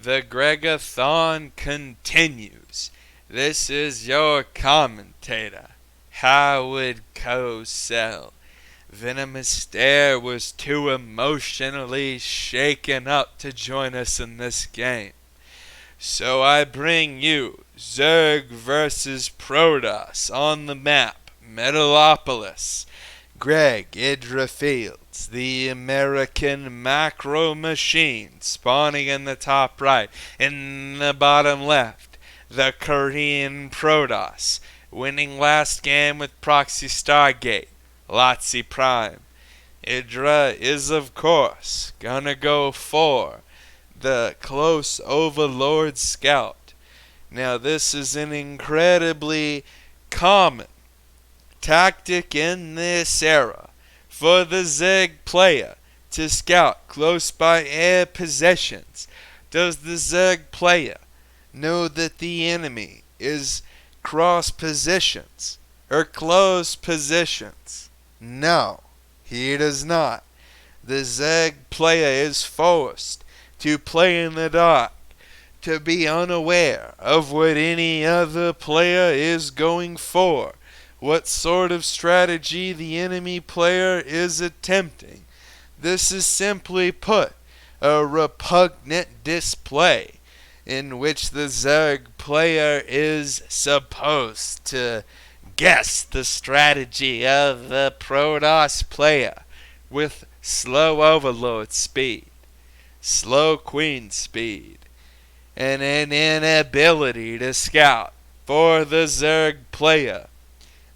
The Gregathon continues. This is your commentator, Howard Cosell. VenomousStare was too emotionally shaken up to join us in this game. So I bring you Zerg vs. Protoss on the map, Metalopolis. IdrA's Fields, the American macro machine, spawning in the top right. In the bottom left, the Korean Protoss, winning last game with Proxy Stargate, Lotzi Prime. IdrA is, of course, gonna go for the Close Overlord Scout. Now, this is an incredibly common tactic in this era for the Zerg player to scout close by air possessions. Does the Zerg player know that the enemy is cross positions or close positions? No, he does not. The Zerg player is forced to play in the dark, to be unaware of what any other player is going for, what sort of strategy the enemy player is attempting. This is simply put a repugnant display in which the Zerg player is supposed to guess the strategy of the Protoss player with slow overlord speed, slow queen speed, and an inability to scout for the Zerg player.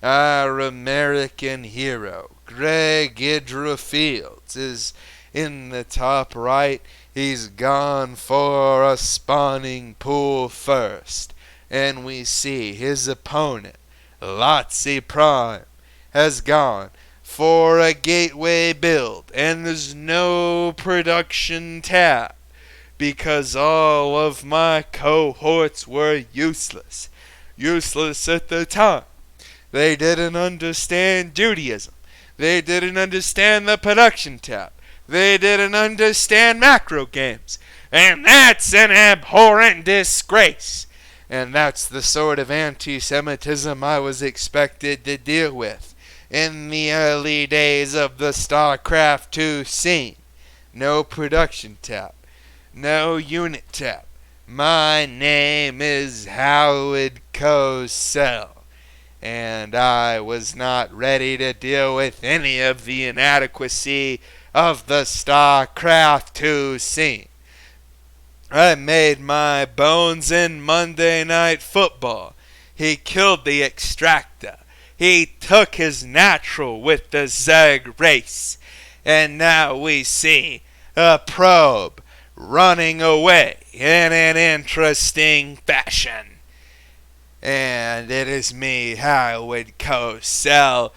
Our American hero, Gregathon Fields, is in the top right. He's gone for a spawning pool first. And we see his opponent, Lotzi Prime, has gone for a gateway build. And there's no production tab because all of my cohorts were useless. Useless at the time. They didn't understand Judaism. They didn't understand the production tab. They didn't understand macro games. And that's an abhorrent disgrace. And that's the sort of anti-Semitism I was expected to deal with in the early days of the StarCraft 2 scene. No production tab. No unit tab. My name is Howard Cosell. And I was not ready to deal with any of the inadequacy of the StarCraft 2 scene. I made my bones in Monday Night Football. He killed the Extractor. He took his natural with the Zerg race. And now we see a probe running away in an interesting fashion. And it is me, Howard Cosell,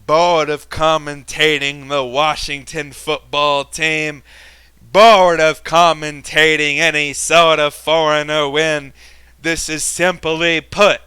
bored of commentating the Washington football team, bored of commentating any sort of foreigner win. This is simply put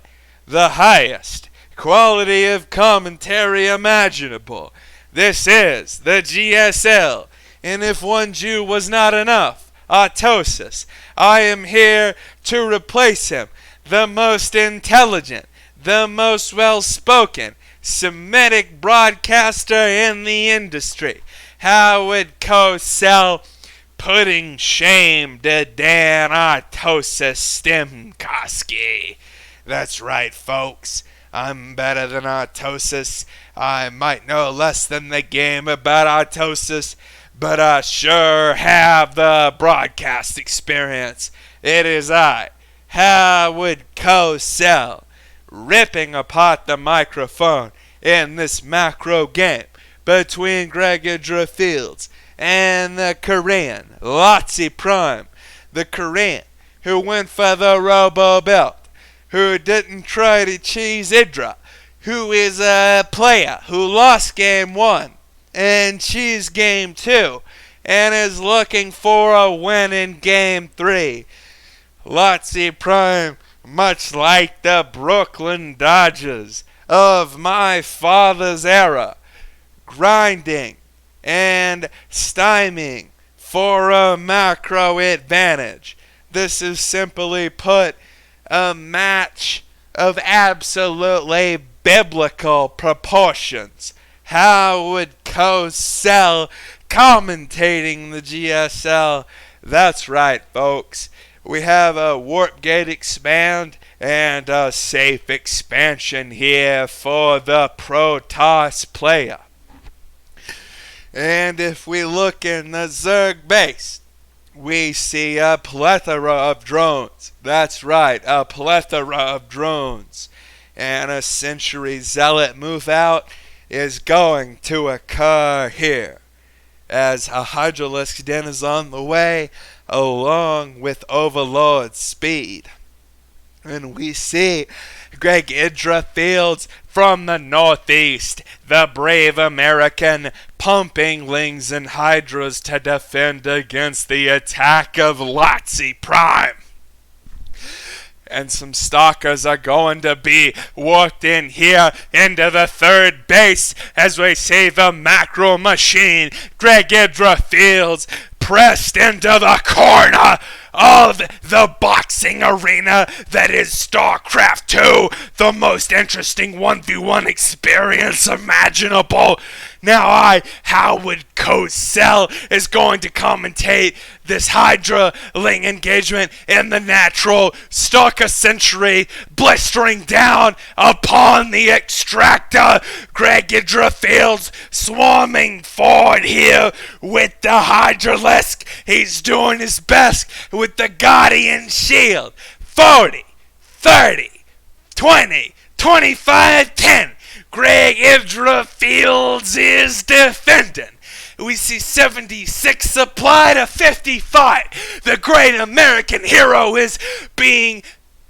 the highest quality of commentary imaginable. This is the GSL, and if one Jew was not enough, autosis, I am here to replace him. The most intelligent, the most well-spoken Semitic broadcaster in the industry, Howard Cosell, putting shame to Dan Autosis Stemkowski. That's right, folks. I'm better than Autosis. I might know less than the game about Autosis, but I sure have the broadcast experience. It is I, Howard Cosell, ripping apart the microphone in this macro game between Gregathon Fields and the Korean, Lotzi Prime. The Korean who went for the Robo Belt, who didn't try to cheese IdrA, who is a player who lost game 1 and cheesed game 2 and is looking for a win in game 3. Lotzi Prime, much like the Brooklyn Dodgers of my father's era, grinding and stymieing for a macro advantage. This is simply put a match of absolutely biblical proportions. Howard Cosell commentating the GSL. That's right, folks. We have a warp gate expand and a safe expansion here for the Protoss player. And if we look in the Zerg base, we see a plethora of drones. That's right, a plethora of drones. And a Century Zealot move out is going to occur here, as a Hydralisk Den is on the way, along with Overlord Speed. And we see IdrA Fields from the northeast, the brave American, pumping Lings and Hydras to defend against the attack of Lotzi Prime. And some stalkers are going to be walked in here into the third base as we see the macro machine, IdrA Fields, pressed into the corner of the boxing arena that is StarCraft 2, the most interesting 1v1 experience imaginable. Now I, Howard Cosell, is going to commentate this Hydra Ling engagement in the natural Stalker Century, blistering down upon the extractor. IdrA Fields swarming forward here with the Hydralisk. He's doing his best with the Guardian Shield. 40, 30, 20, 25, 10. IdrA Fields is defending. We see 76 apply to 55. The great American hero is being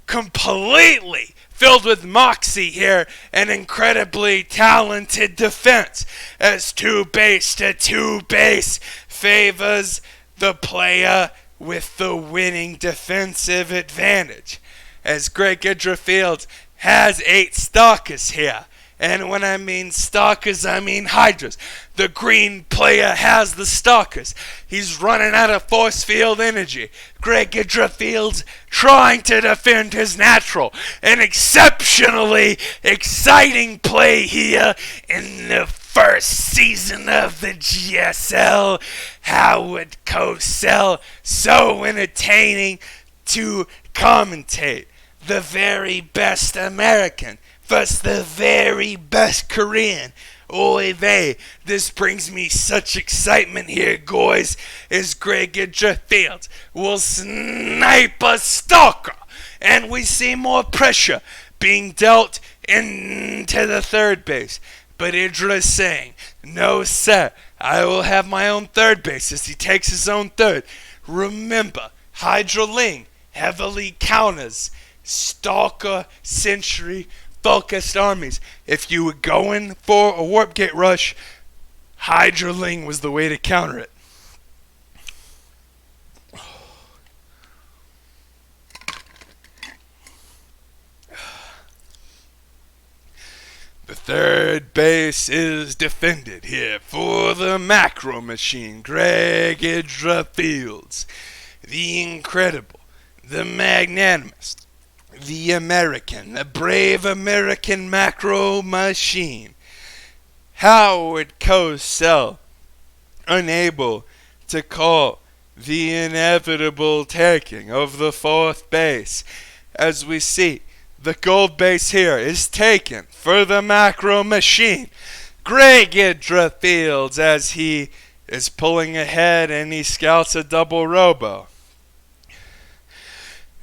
completely filled with moxie here, an incredibly talented defense, as 2 base to 2 base favors the player with the winning defensive advantage, as IdrA Fields has 8 stalkers here. And when I mean stalkers, I mean Hydras. The green player has the stalkers. He's running out of force field energy. IdrA Fields trying to defend his natural. An exceptionally exciting play here in the first season of the GSL. Howard Cosell, so entertaining to commentate. The very best American versus the very best Korean. Oy vey, this brings me such excitement here, guys, as IdrA Fields will snipe a stalker, and we see more pressure being dealt into the third base. But IdrA is saying, no sir, I will have my own third base, as he takes his own third. Remember, Hydra Ling heavily counters Stalker Century focused armies. If you were going for a warp gate rush, Hydra Ling was the way to counter it. The third base is defended here for the macro machine, IdrA Fields. The incredible, the magnanimous, the American, the brave American macro machine. Howard Cosell, unable to call the inevitable taking of the fourth base. As we see, the gold base here is taken for the macro machine. IdrA Fields, as he is pulling ahead and he scouts a double robo.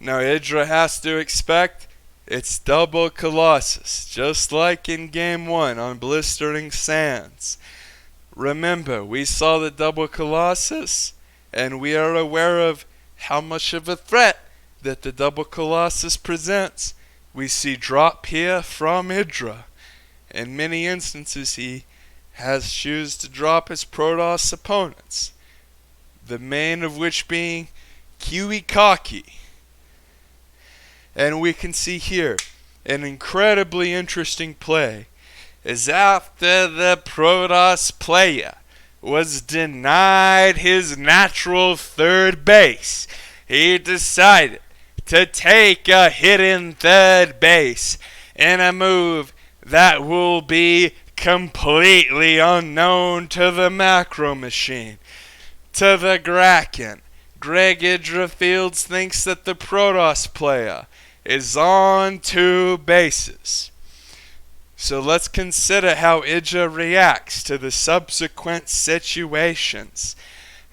Now IdrA has to expect it's double Colossus, just like in Game 1 on Blistering Sands. Remember, we saw the double Colossus, and we are aware of how much of a threat that the double Colossus presents. We see drop here from IdrA. In many instances, he has chosen to drop his Protoss opponents, the main of which being Kiwi-Kaki. And we can see here an incredibly interesting play is after the Protoss player was denied his natural third base, he decided to take a hidden third base in a move that will be completely unknown to the Macro Machine. To the Kraken, IdrA's thinks that the Protoss player is on 2 bases. So let's consider how IdrA reacts to the subsequent situations,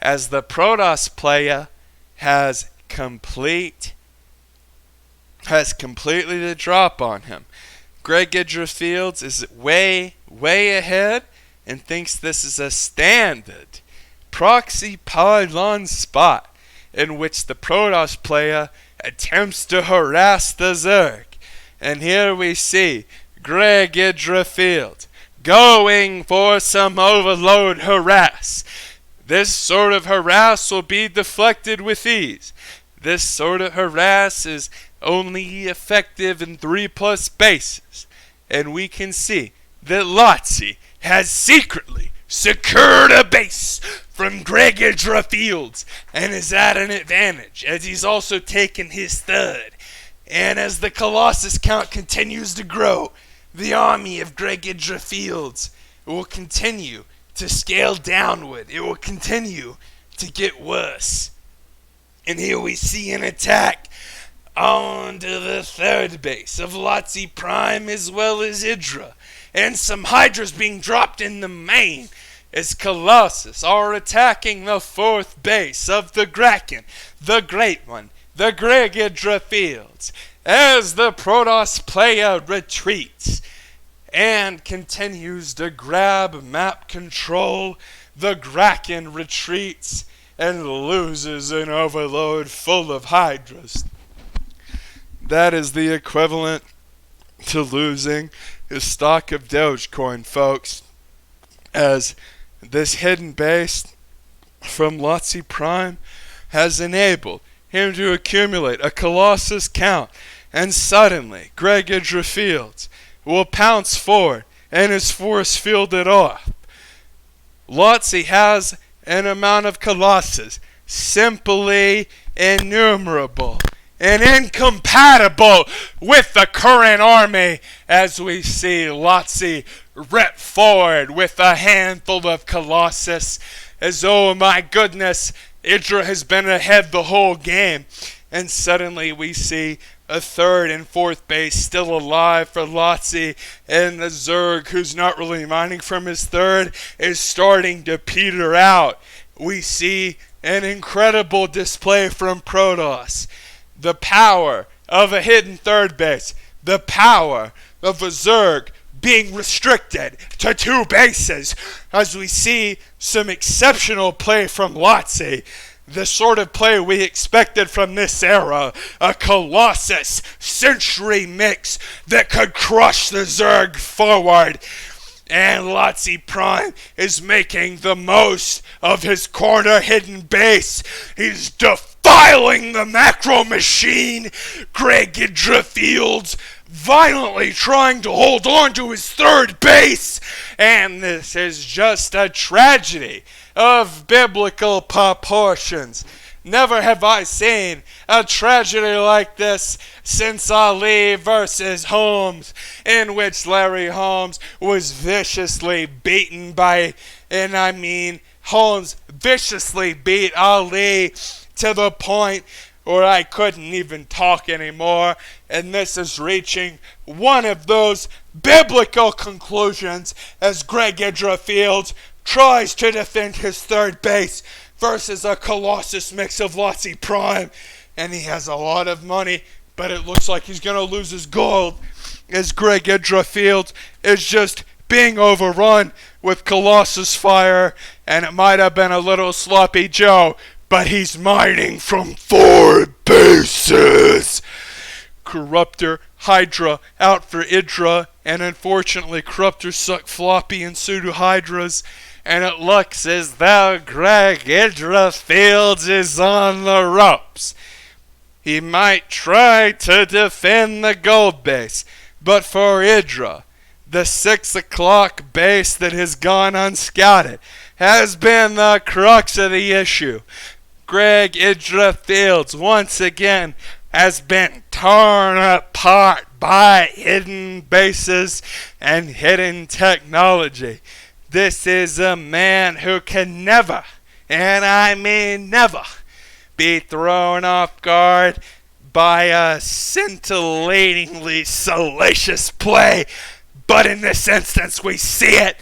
as the Protoss player has completely the drop on him. IdrA is way ahead and thinks this is a standard proxy pylon spot in which the Protoss player attempts to harass the Zerg. And here we see IdrA going for some overload harass. This sort of harass will be deflected with ease. This sort of harass is only effective in 3+ bases. And we can see that Lotzi has secretly secured a base from IdrA and is at an advantage, as he's also taken his third. And as the Colossus count continues to grow, the army of IdrA will continue to scale downward. It will continue to get worse. And here we see an attack onto the third base of Lotzi Prime as well as IdrA, and some Hydras being dropped in the main as Colossus are attacking the 4th base of the Kraken, the Great One, the IdrA, as the Protoss player retreats and continues to grab map control. The Kraken retreats and loses an overload full of Hydras. That is the equivalent to losing a stock of Dogecoin, folks, as this hidden base from Lotzi Prime has enabled him to accumulate a Colossus count, and suddenly IdrA will pounce forward and is force fielded off. Lotzi has an amount of Colossus simply innumerable and incompatible with the current army, as we see Lotzi rip forward with a handful of Colossus, as oh my goodness, IdrA has been ahead the whole game. And suddenly we see a 3rd and 4th base still alive for Lotzi, and the Zerg, who's not really mining from his 3rd, is starting to peter out. We see an incredible display from Protoss. The power of a hidden 3rd base, the power of a Zerg being restricted to 2 bases, as we see some exceptional play from Lotzi. The sort of play we expected from this era, a Colossus Century mix that could crush the Zerg forward. And Lotzi Prime is making the most of his corner hidden base. He's defiling the Macro Machine. IdrA violently trying to hold on to his 3rd base. And this is just a tragedy of biblical proportions. Never have I seen a tragedy like this since Ali versus Holmes, in which Larry Holmes was viciously beaten by, and I mean Holmes viciously beat Ali to the point where I couldn't even talk anymore. And this is reaching one of those biblical conclusions as IdrA tries to defend his 3rd base versus a Colossus mix of Lotzi Prime. And he has a lot of money, but it looks like he's going to lose his gold as IdrA is just being overrun with Colossus fire. And it might have been a little sloppy Joe, but he's mining from 4 bases. Corruptor Hydra out for IdrA, and unfortunately Corruptor suck floppy and so do Hydras. And it looks as though IdrA is on the ropes. He might try to defend the gold base, but for IdrA, the 6 o'clock base that has gone unscouted has been the crux of the issue. IdrA Fields once again has been torn apart by hidden bases and hidden technology. This is a man who can never, and I mean never, be thrown off guard by a scintillatingly salacious play. But in this instance, we see it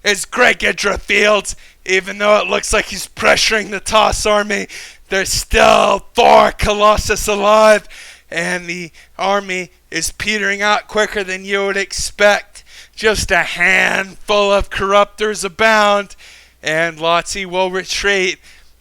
as IdrA Fields, even though it looks like he's pressuring the toss army, there's still 4 Colossus alive, and the army is petering out quicker than you would expect. Just a handful of corruptors abound, and Lotzi will retreat.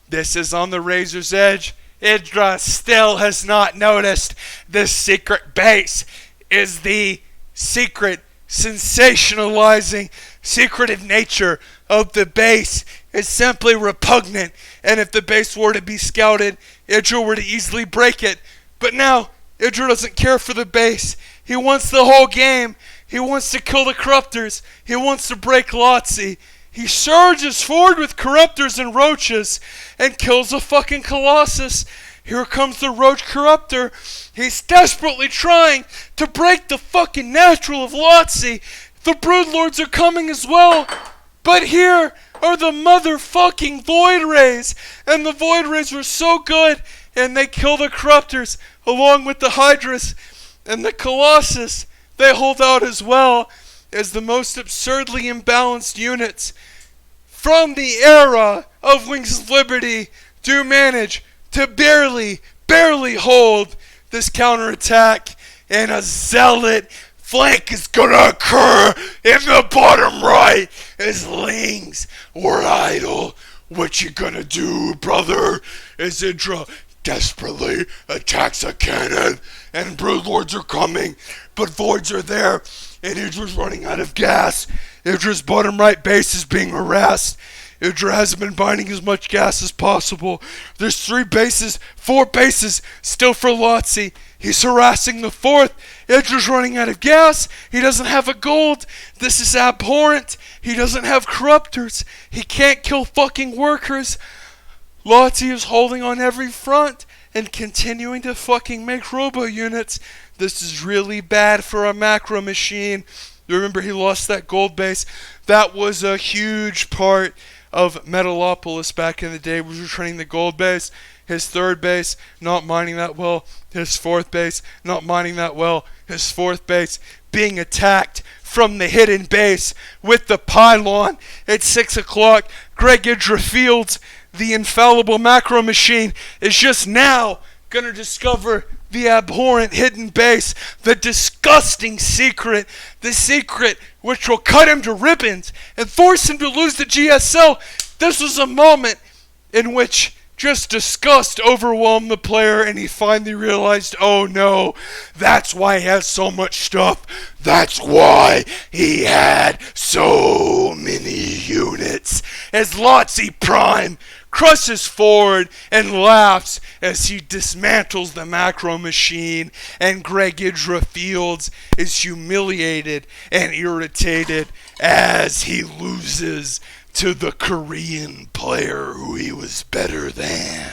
This is on the razor's edge. IdrA still has not noticed this secret base is the secret, sensationalizing, secretive nature of the base is simply repugnant, and if the base were to be scouted, IdrA were to easily break it. But now, IdrA doesn't care for the base. He wants the whole game. He wants to kill the corruptors. He wants to break Lotzi. He surges forward with corruptors and roaches and kills a fucking Colossus. Here comes the roach corruptor. He's desperately trying to break the fucking natural of Lotzi. The broodlords are coming as well. But here are the motherfucking void rays. And the void rays are so good. And they kill the corruptors along with the hydras. And the Colossus, they hold out as well as the most absurdly imbalanced units from the era of Wings of Liberty do manage to barely hold this counterattack, and a zealot flank is gonna occur in the bottom right as Lings were idle. What you gonna do, brother? As IdrA desperately attacks a cannon, and broodlords are coming, but voids are there, and IdrA's running out of gas. IdrA's bottom right base is being harassed. IdrA hasn't been binding as much gas as possible. There's 4 bases still for Lotzi. He's harassing the 4th. IdrA's running out of gas. He doesn't have a gold. This is abhorrent. He doesn't have corruptors. He can't kill fucking workers. Lotzi is holding on every front and continuing to fucking make robo units. This is really bad for a macro machine. Remember, he lost that gold base. That was a huge part of Metalopolis back in the day. Was returning the gold base. His 3rd base not mining that well. His 4th base not mining that well. His 4th base being attacked from the hidden base with the pylon at 6 o'clock. IdrA Fields, the infallible macro machine, is just now going to discover the abhorrent hidden base, the disgusting secret, the secret which will cut him to ribbons and force him to lose the GSL. This was a moment in which just disgust overwhelmed the player, and he finally realized, oh no, that's why he has so much stuff. That's why he had so many units. As Lotzi Prime crushes forward and laughs as he dismantles the macro machine, and IdrA Fields is humiliated and irritated as he loses to the Korean player who he was better than.